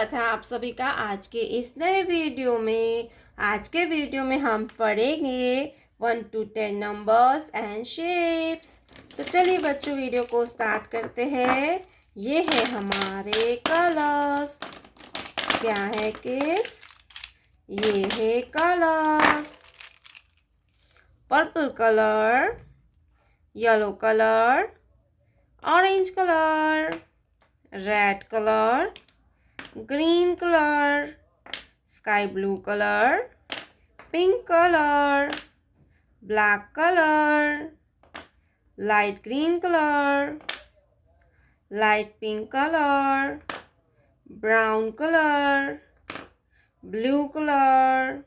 स्वागत है आप सभी का आज के इस नए वीडियो में। आज के वीडियो में हम पढ़ेंगे 1 to 10 नंबर्स एंड शेप्स। तो चलिए बच्चों वीडियो को स्टार्ट करते हैं। ये है हमारे कलर्स। क्या है किड्स? ये है colours. Purple colour, yellow colour, orange colour, red colour, green color, sky blue color, pink color, black color, light green color, light pink color, brown color, blue color,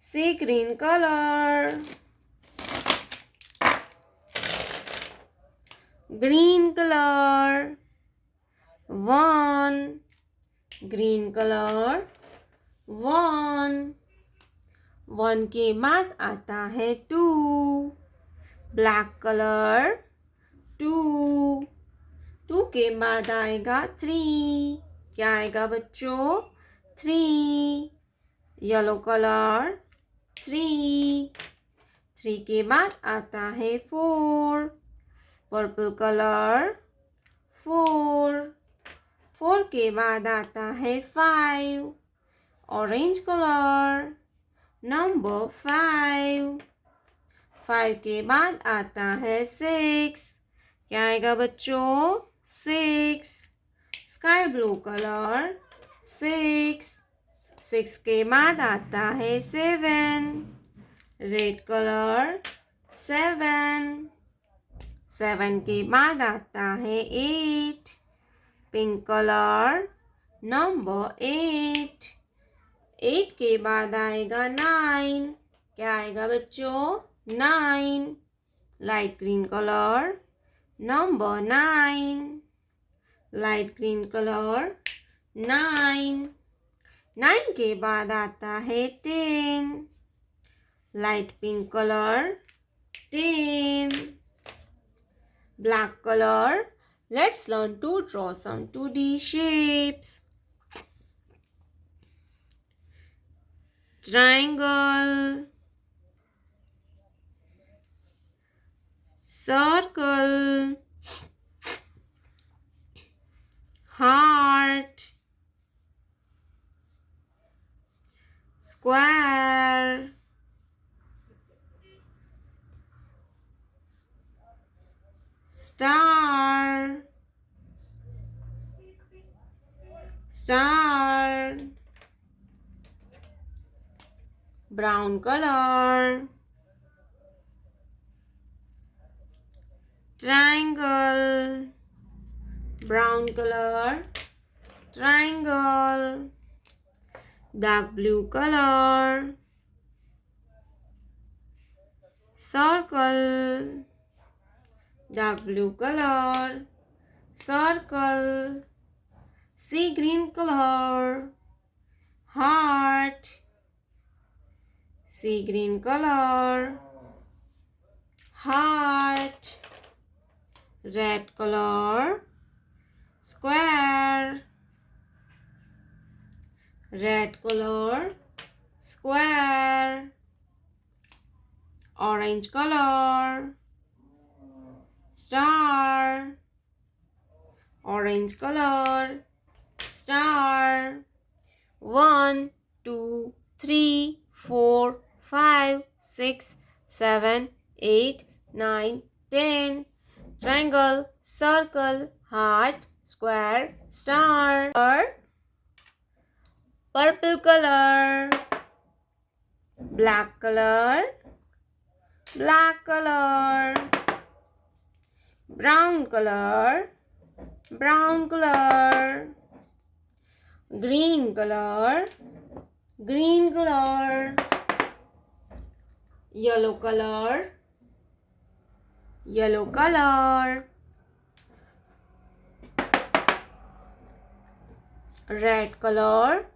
sea green color, green color, 1, green colour 1, 1 के बाद आता है 2, black colour 2, 2 के बाद आएगा 3, क्या आएगा बच्चों? 3, येलो कलर 3, 3 के बाद आता है 4, पर्पल कलर 4, 4 के बाद आता है 5, ऑरेंज कलर नंबर 5, 5 के बाद आता है 6, क्या आएगा बच्चों? 6, स्काई ब्लू कलर 6, 6 के बाद आता है 7, रेड कलर 7, 7 के बाद आता है 8, पिंक कलर नंबर 8, 8 के बाद आएगा 9, क्या आएगा बच्चों? 9, light green colour number 9, light green colour 9, 9 के बाद आता है 10, light pink colour 10, black colour. Let's learn to draw some 2D shapes. Triangle, circle, heart, square, star, star, brown color, triangle, brown color, triangle, dark blue color, circle, dark blue color, circle, sea green color, heart, sea green color, heart, red color, square, red color, square, orange color, star, orange color, star, 1, 2, 3, 4, 5, 6, 7, 8, 9, 10, triangle, circle, heart, square, star, purple color, black color, black color, brown color, brown color, green color, green color, yellow color, yellow color, red color,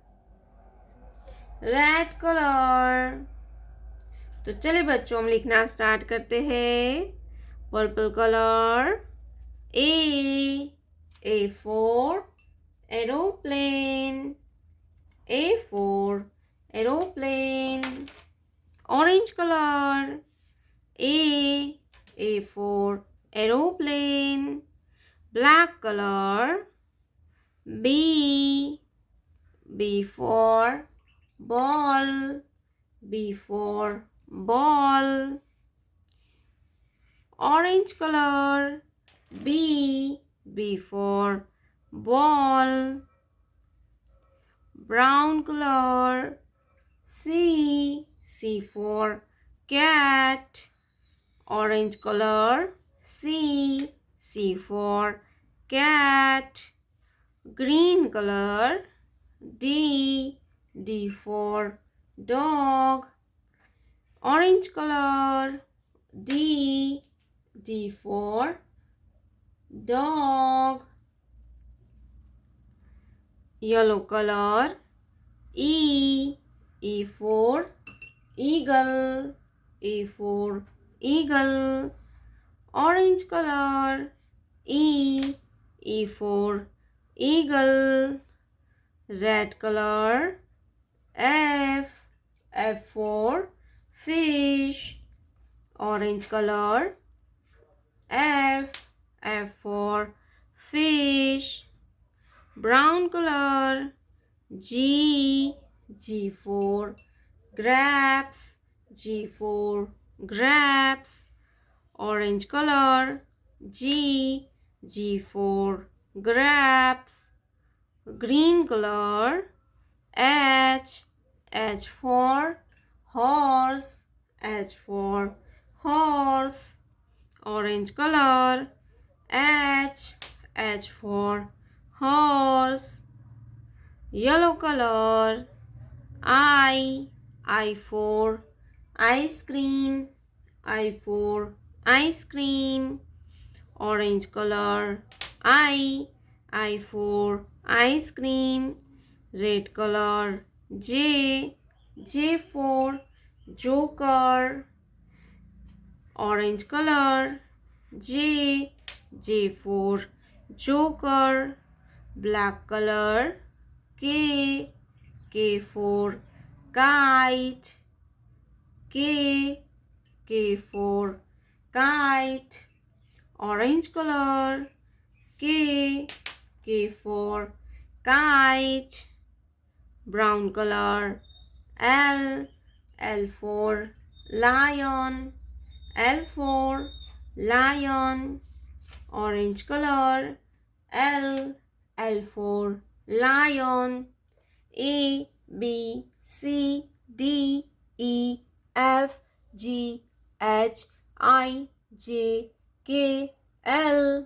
red color। तो चलिए बच्चों हम लिखना start करते हैं। Purple colour A for aeroplane. A for aeroplane. Orange color. A. A for aeroplane. Black color. B. B for ball. B for ball. Orange color. B. B for ball. Brown color. C. C for cat. Orange color. C. C for cat. Green color. D. D for dog. Orange color. D. D for dog. Yellow color. E. E for eagle. E for eagle. Orange color. E. E for eagle. Red color. F. F for fish. Orange color. F. F for fish. Brown color. G. G for grapes. G for grapes. Orange color. G. G for grapes. Green color. H. H for horse. H for horse. Orange color. H. H for horse. Yellow color. I. I for ice cream. I for ice cream. Orange color. I. I for ice cream. Red color. J. J for joker. Orange color. J. J for joker. Black color. K. K for kite. K. K for kite. Orange color. K. K for kite. Brown color. L. L for lion. L for lion. Orange color. L. L for lion. A. B. C. D. E. F. G. H. I. J. K. L.